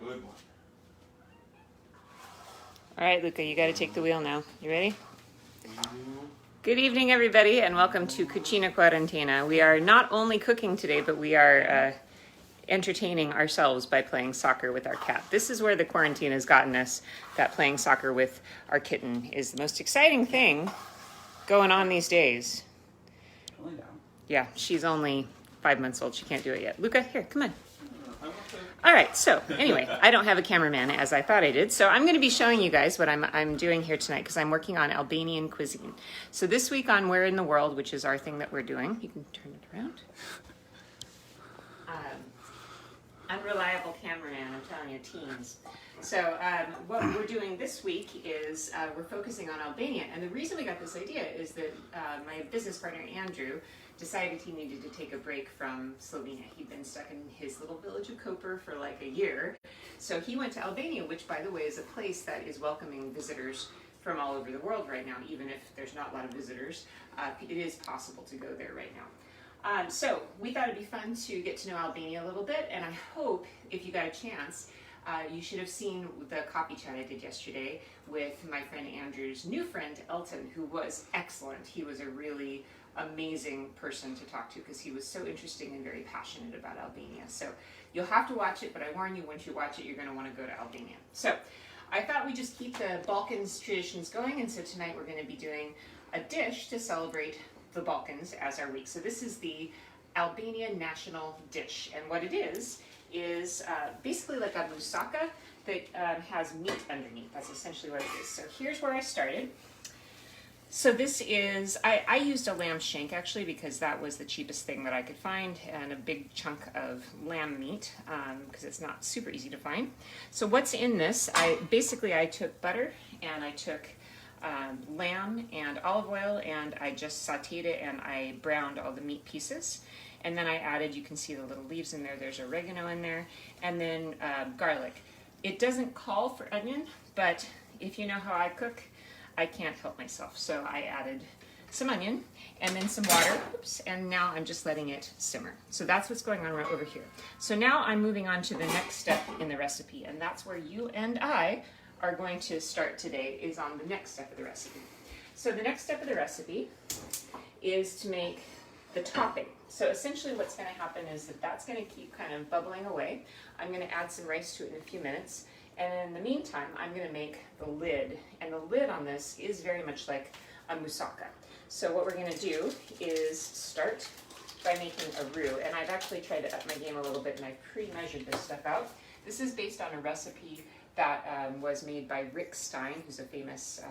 good one. All right, Luca, you got to take the wheel now. You ready? Good evening, everybody, and welcome to Cucina Quarantena. We are not only cooking today, but we are entertaining ourselves by playing soccer with our cat. This is where the quarantine has gotten us, that playing soccer with our kitten is the most exciting thing going on these days. Yeah, she's only 5 months old. She can't do it yet. Luca, here, come on. All right, so anyway, I don't have a cameraman as I thought I did, so I'm going to be showing you guys what I'm doing here tonight because I'm working on Albanian cuisine. So this week on Where in the World, which is our thing that we're doing, you can turn it around. Unreliable cameraman, I'm telling you, teens. So what we're doing this week is we're focusing on Albania, and the reason we got this idea is that my business partner Andrew decided he needed to take a break from Slovenia. He'd been stuck in his little village of Koper for like a year. So he went to Albania, which by the way is a place that is welcoming visitors from all over the world right now. Even if there's not a lot of visitors, it is possible to go there right now. So we thought it'd be fun to get to know Albania a little bit, and I hope if you got a chance, you should have seen the coffee chat I did yesterday with my friend Andrew's new friend Elton, who was excellent. He was a really amazing person to talk to because he was so interesting and very passionate about Albania. So you'll have to watch it, but I warn you, once you watch it, you're going to want to go to Albania. So I thought we'd just keep the Balkans traditions going, and so tonight we're going to be doing a dish to celebrate the Balkans as our week. So this is the Albanian national dish, and what it is basically like a moussaka that has meat underneath. That's essentially what it is. So here's where I started. So this is, I used a lamb shank actually because that was the cheapest thing that I could find, and a big chunk of lamb meat because it's not super easy to find. So what's in this, I took butter and I took lamb and olive oil, and I just sauteed it and I browned all the meat pieces. And then I added, you can see the little leaves in there, there's oregano in there, and then garlic. It doesn't call for onion, but if you know how I cook, I can't help myself. So I added some onion and then some water, and now I'm just letting it simmer. So that's what's going on right over here. So now I'm moving on to the next step in the recipe, and that's where you and I are going to start today, is on the next step of the recipe. So the next step of the recipe is to make the topping. So essentially what's going to happen is that that's going to keep kind of bubbling away. I'm going to add some rice to it in a few minutes. And in the meantime, I'm going to make the lid. And the lid on this is very much like a moussaka. So what we're going to do is start by making a roux. And I've actually tried to up my game a little bit, and I've pre-measured this stuff out. This is based on a recipe that was made by Rick Stein, who's a famous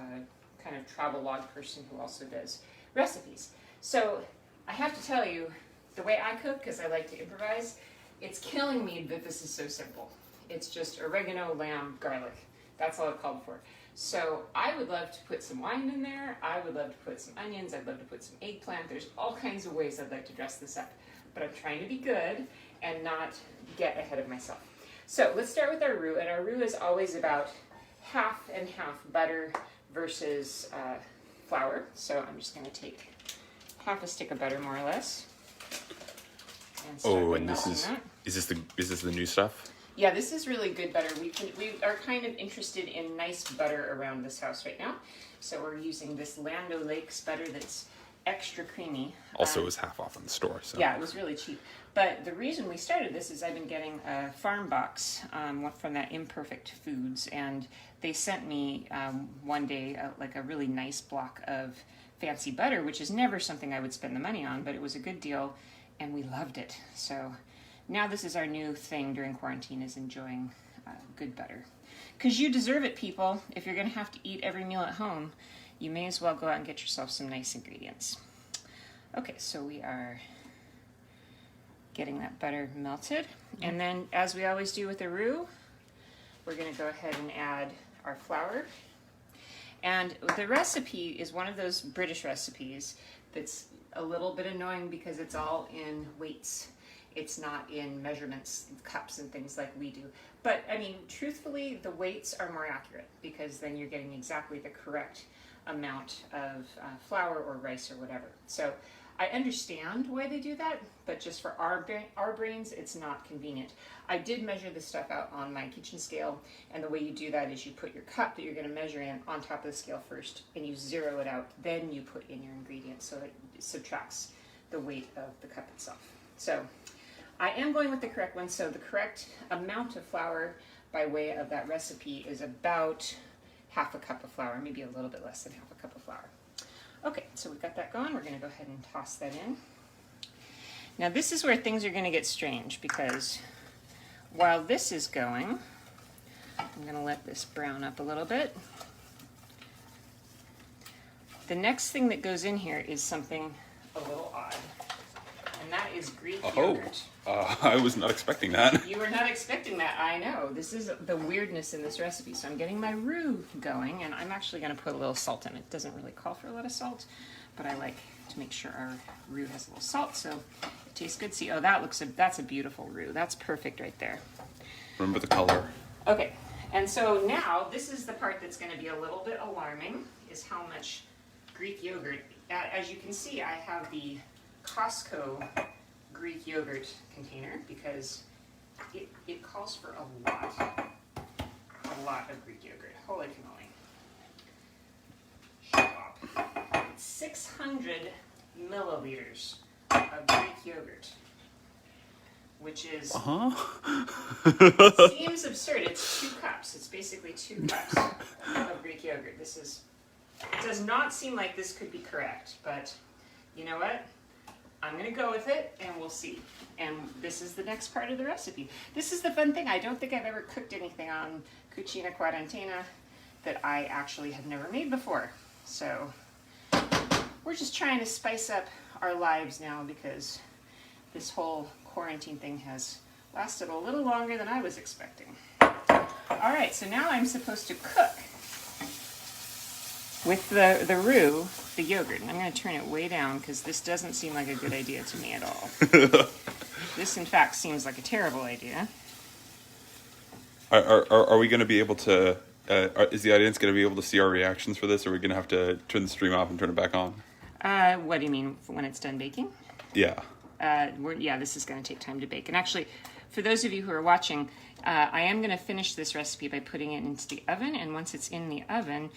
kind of travelogue person who also does recipes. So I have to tell you, the way I cook, because I like to improvise, it's killing me that this is so simple. It's just oregano, lamb, garlic. That's all it called for. So I would love to put some wine in there. I would love to put some onions. I'd love to put some eggplant. There's all kinds of ways I'd like to dress this up. But I'm trying to be good and not get ahead of myself. So let's start with our roux. And our roux is always about half and half butter versus flour. So I'm just going to take half a stick of butter, more or less. And this is this the new stuff? Yeah, this is really good butter. We are kind of interested in nice butter around this house right now. So we're using this Land O'Lakes butter that's extra creamy. Also, it was half off in the store. So. Yeah, it was really cheap. But the reason we started this is I've been getting a farm box from that Imperfect Foods, and they sent me one day like a really nice block of fancy butter, which is never something I would spend the money on, but it was a good deal, and we loved it. So now this is our new thing during quarantine, is enjoying good butter. Because you deserve it, people. If you're going to have to eat every meal at home, you may as well go out and get yourself some nice ingredients. Okay, so we are getting that butter melted. And then, as we always do with the roux, we're going to go ahead and add our flour. And the recipe is one of those British recipes that's a little bit annoying because it's all in weights. It's not in measurements, cups and things like we do. But I mean, truthfully, the weights are more accurate because then you're getting exactly the correct amount of flour or rice or whatever. So I understand why they do that, but just for our brains, it's not convenient. I did measure this stuff out on my kitchen scale, and the way you do that is you put your cup that you're going to measure in on top of the scale first, and you zero it out. Then you put in your ingredients, so it subtracts the weight of the cup itself. So I am going with the correct one. So the correct amount of flour by way of that recipe is about half a cup of flour, maybe a little bit less than half a cup of flour. Okay, so we've got that going. We're going to go ahead and toss that in. Now this is where things are going to get strange, because while this is going, I'm going to let this brown up a little bit. The next thing that goes in here is something a little odd, and that is Greek yogurt. I was not expecting that. You were not expecting that, I know. This is the weirdness in this recipe. So I'm getting my roux going, and I'm actually going to put a little salt in it. It doesn't really call for a lot of salt, but I like to make sure our roux has a little salt, so it tastes good. See, oh, that's a beautiful roux. That's perfect right there. Remember the color. Okay, and so now this is the part that's going to be a little bit alarming, is how much Greek yogurt. As you can see, I have the Costco Greek yogurt container because it calls for a lot of Greek yogurt. Holy cannoli. Shut up. 600 milliliters of Greek yogurt, which is seems absurd. It's 2 cups. It's basically 2 cups of Greek yogurt. It does not seem like this could be correct, but you know what? I'm going to go with it, and we'll see. And this is the next part of the recipe. This is the fun thing. I don't think I've ever cooked anything on Cucina Quarantena that I actually have never made before. So we're just trying to spice up our lives now, because this whole quarantine thing has lasted a little longer than I was expecting. All right, so now I'm supposed to cook with the roux, the yogurt. And I'm going to turn it way down because this doesn't seem like a good idea to me at all. This, in fact, seems like a terrible idea. Are we going to be able to, is the audience going to be able to see our reactions for this, or are we going to have to turn the stream off and turn it back on? What do you mean, when it's done baking? Yeah. Yeah, this is going to take time to bake. And actually, for those of you who are watching, I am going to finish this recipe by putting it into the oven, and once it's in the oven,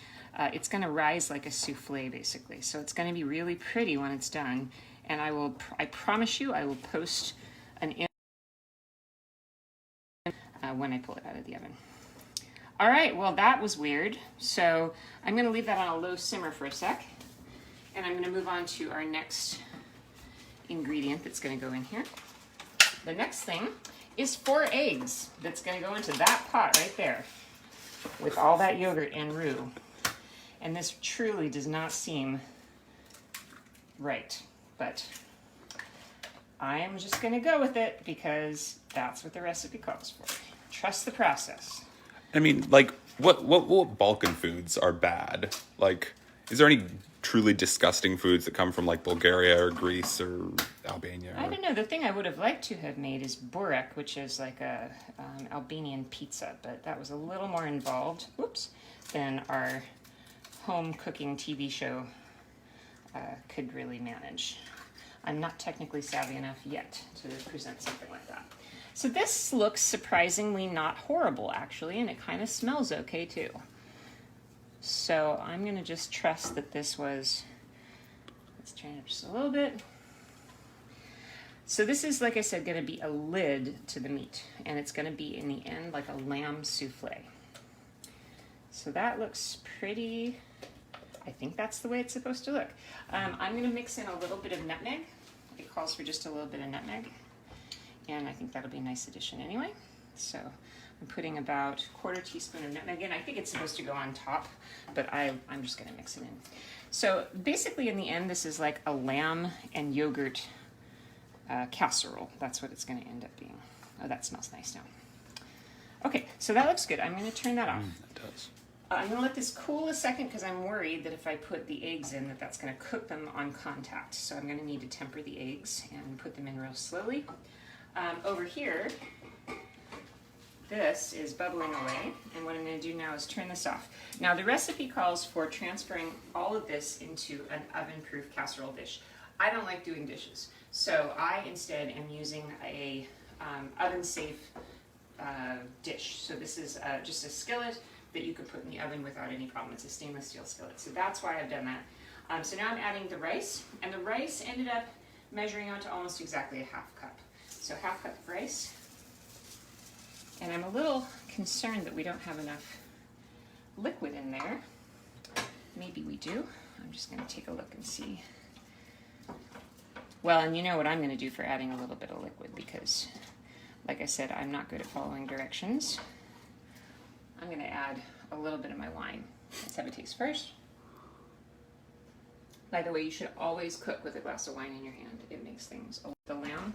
it's going to rise like a souffle, basically. So it's going to be really pretty when it's done, and I promise you, I will post an image when I pull it out of the oven. All right, well, that was weird. So I'm going to leave that on a low simmer for a sec, and I'm going to move on to our next ingredient that's going to go in here. The next thing is 4 eggs that's going to go into that pot right there with all that yogurt and roux. And this truly does not seem right, but I am just going to go with it because that's what the recipe calls for. Trust the process. I mean, like, what Balkan foods are bad? Like, is there any truly disgusting foods that come from, like, Bulgaria or Greece or Albania? I don't know. The thing I would have liked to have made is burek, which is like a Albanian pizza, but that was a little more involved, than our home cooking TV show could really manage. I'm not technically savvy enough yet to present something like that. So this looks surprisingly not horrible, actually, and it kind of smells okay, too. So I'm going to just trust that this was, let's turn it up just a little bit. So this is, like I said, going to be a lid to the meat, and it's going to be, in the end, like a lamb souffle. So that looks pretty, I think that's the way it's supposed to look. I'm going to mix in a little bit of nutmeg. It calls for just a little bit of nutmeg, and I think that'll be a nice addition anyway. So I'm putting about a 1/4 teaspoon of nutmeg in. I think it's supposed to go on top, but I'm just going to mix it in. So basically, in the end, this is like a lamb and yogurt casserole. That's what it's going to end up being. Oh, that smells nice now. Okay, so that looks good. I'm going to turn that off. It does. I'm going to let this cool a second because I'm worried that if I put the eggs in, that's going to cook them on contact. So I'm going to need to temper the eggs and put them in real slowly. Over here, this is bubbling away, and what I'm going to do now is turn this off. Now, the recipe calls for transferring all of this into an oven-proof casserole dish. I don't like doing dishes. So I instead am using a oven-safe dish. So this is just a skillet that you could put in the oven without any problem. It's a stainless steel skillet. So that's why I've done that. So now I'm adding the rice, and the rice ended up measuring out to almost exactly a half cup. So half cup of rice. And I'm a little concerned that we don't have enough liquid in there. Maybe we do. I'm just going to take a look and see. Well, and you know what I'm going to do for adding a little bit of liquid, because like I said, I'm not good at following directions. I'm going to add a little bit of my wine. Let's have a taste first. By the way, you should always cook with a glass of wine in your hand. It makes things, the lamb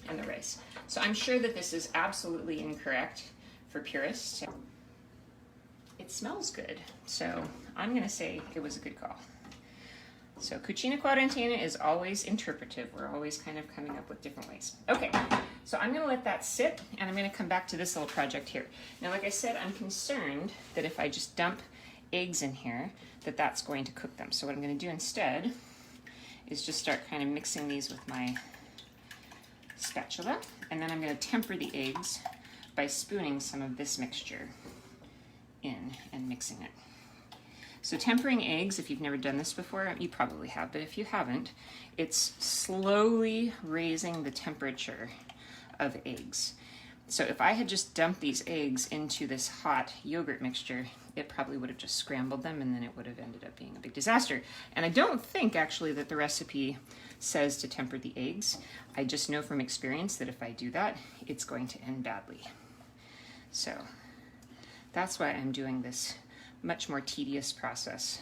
and the rice. So I'm sure that this is absolutely incorrect for purists. It smells good, so I'm going to say it was a good call. So Cucina Quarantena is always interpretive. We're always kind of coming up with different ways. Okay, so I'm going to let that sit, and I'm going to come back to this little project here. Now, like I said, I'm concerned that if I just dump eggs in here, that's going to cook them. So what I'm going to do instead is just start kind of mixing these with my spatula, and then I'm going to temper the eggs by spooning some of this mixture in and mixing it. So tempering eggs, if you've never done this before, you probably have, but if you haven't, it's slowly raising the temperature of eggs. So if I had just dumped these eggs into this hot yogurt mixture, it probably would have just scrambled them, and then it would have ended up being a big disaster. And I don't think actually that the recipe says to temper the eggs. I just know from experience that if I do that, it's going to end badly. So that's why I'm doing this much more tedious process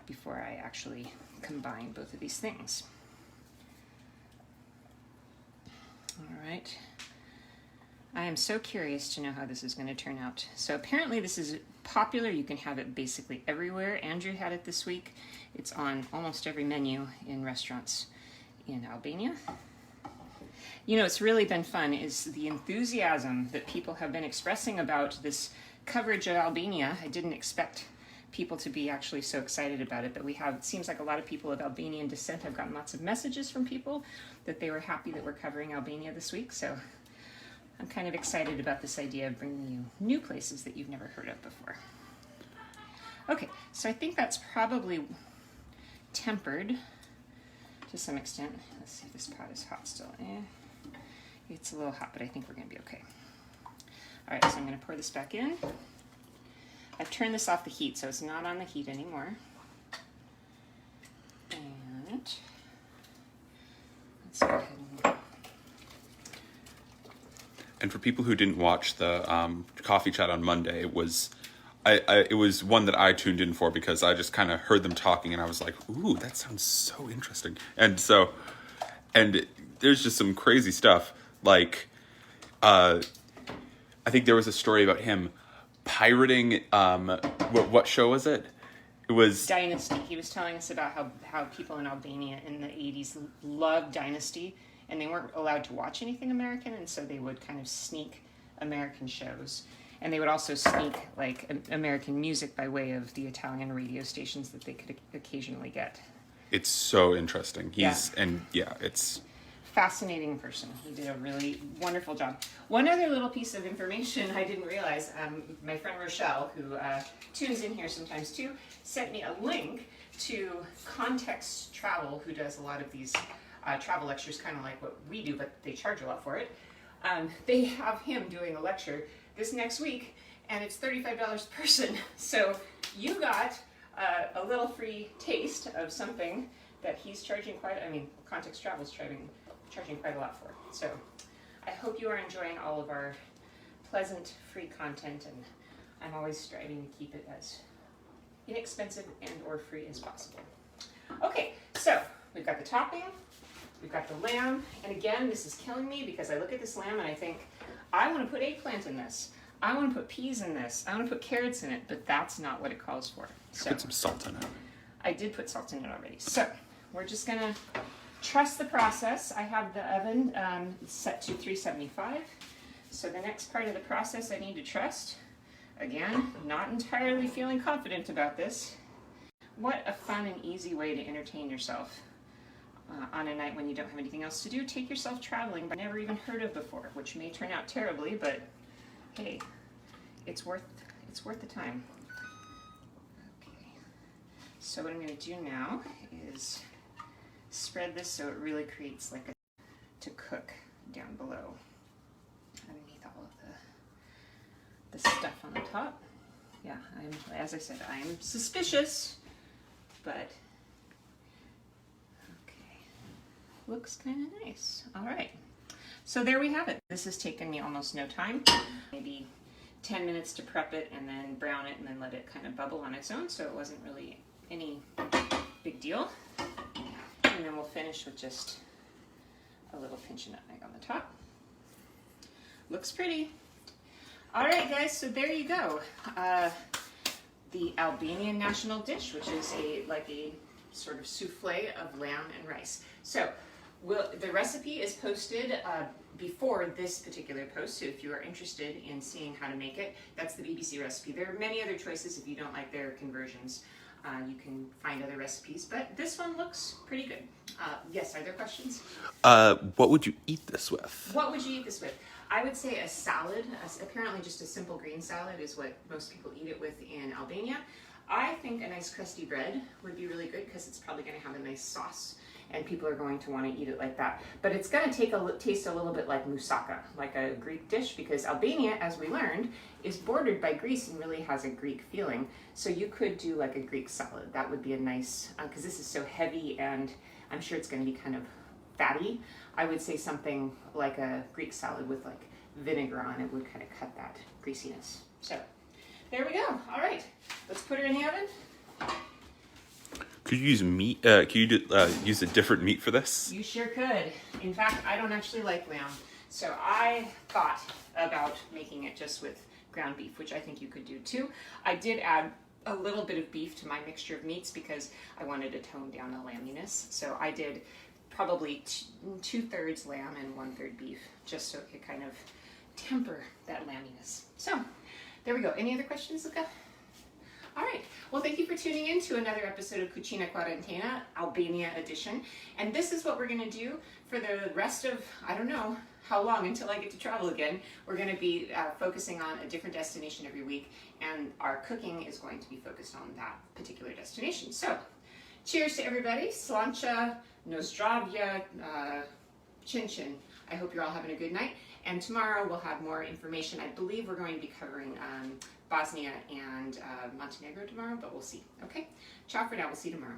before I actually combine both of these things. All right. I am so curious to know how this is going to turn out. So apparently this is popular. You can have it basically everywhere. Andrew had it this week. It's on almost every menu in restaurants in Albania. You know, it's really been fun is the enthusiasm that people have been expressing about this coverage of Albania. I didn't expect people to be actually so excited about it, but we have, it seems like a lot of people of Albanian descent have gotten lots of messages from people that they were happy that we're covering Albania this week. So I'm kind of excited about this idea of bringing you new places that you've never heard of before. Okay, so I think that's probably tempered to some extent. Let's see if this pot is hot still. It's a little hot, but I think we're going to be okay. All right, so I'm going to pour this back in. I've turned this off the heat, so it's not on the heat anymore. And let's go ahead and... And for people who didn't watch the coffee chat on Monday, it was one that I tuned in for because I just kind of heard them talking and I was like, ooh, that sounds so interesting. And there's just some crazy stuff. Like, I think there was a story about him pirating, what show was it? It was Dynasty. He was telling us about how people in Albania in the 80s loved Dynasty, and they weren't allowed to watch anything American, and so they would kind of sneak American shows. And they would also sneak like American music by way of the Italian radio stations that they could occasionally get. It's so interesting. It's fascinating person. He did a really wonderful job. One other little piece of information I didn't realize, my friend Rochelle, who tunes in here sometimes too, sent me a link to Context Travel, who does a lot of these travel lectures, kind of like what we do, but they charge a lot for it. They have him doing a lecture this next week, and it's $35 a person. So you got a little free taste of something that he's charging Context Travel's charging quite a lot for. So I hope you are enjoying all of our pleasant free content, and I'm always striving to keep it as inexpensive and or free as possible. Okay, so we've got the topping, we've got the lamb, and again, this is killing me because I look at this lamb and I think, I want to put eggplant in this, I want to put peas in this, I want to put carrots in it, but that's not what it calls for. So put some salt in it. I did put salt in it already. So we're just gonna trust the process. I have the oven set to 375. So the next part of the process I need to trust. Again, not entirely feeling confident about this. What a fun and easy way to entertain yourself on a night when you don't have anything else to do. Take yourself traveling, but never even heard of before, which may turn out terribly, but hey, it's worth the time. Okay, so what I'm going to do now is spread this so it really creates like a to cook down below, underneath all of the stuff on the top. Yeah, as I said, I'm suspicious, but okay, looks kind of nice. All right, so there we have it. This has taken me almost no time, maybe 10 minutes to prep it and then brown it and then let it kind of bubble on its own, so it wasn't really any big deal. And then we'll finish with just a little pinch of nutmeg on the top. Looks pretty. All right, guys, so there you go. The Albanian national dish, which is like a sort of soufflé of lamb and rice. So the recipe is posted before this particular post, so if you are interested in seeing how to make it, that's the BBC recipe. There are many other choices if you don't like their conversions. You can find other recipes, but this one looks pretty good. Yes, are there questions? What would you eat this with? What would you eat this with? I would say a salad. Apparently just a simple green salad is what most people eat it with in Albania. I think a nice crusty bread would be really good because it's probably going to have a nice sauce and people are going to want to eat it like that. But it's going to taste a little bit like moussaka, like a Greek dish, because Albania, as we learned, is bordered by Greece and really has a Greek feeling. So you could do like a Greek salad. That would be a nice, because this is so heavy and I'm sure it's going to be kind of fatty. I would say something like a Greek salad with like vinegar on it would kind of cut that greasiness. So there we go. All right, let's put her in the oven. Could you use meat? Could you use a different meat for this? You sure could. In fact, I don't actually like lamb, so I thought about making it just with ground beef, which I think you could do too. I did add a little bit of beef to my mixture of meats because I wanted to tone down the lamminess. So I did probably 2/3 lamb and 1/3 beef, just so it could kind of temper that lamminess. So there we go. Any other questions, Luca? All right. Well, thank you for tuning in to another episode of Cucina Quarantena, Albania edition. And this is what we're going to do for the rest of, I don't know how long until I get to travel again. We're going to be focusing on a different destination every week, and our cooking is going to be focused on that particular destination. So, cheers to everybody. Slancha, no zdravia, chin chin. I hope you're all having a good night. And tomorrow we'll have more information. I believe we're going to be covering Bosnia and Montenegro tomorrow, but we'll see. Okay? Ciao for now. We'll see you tomorrow.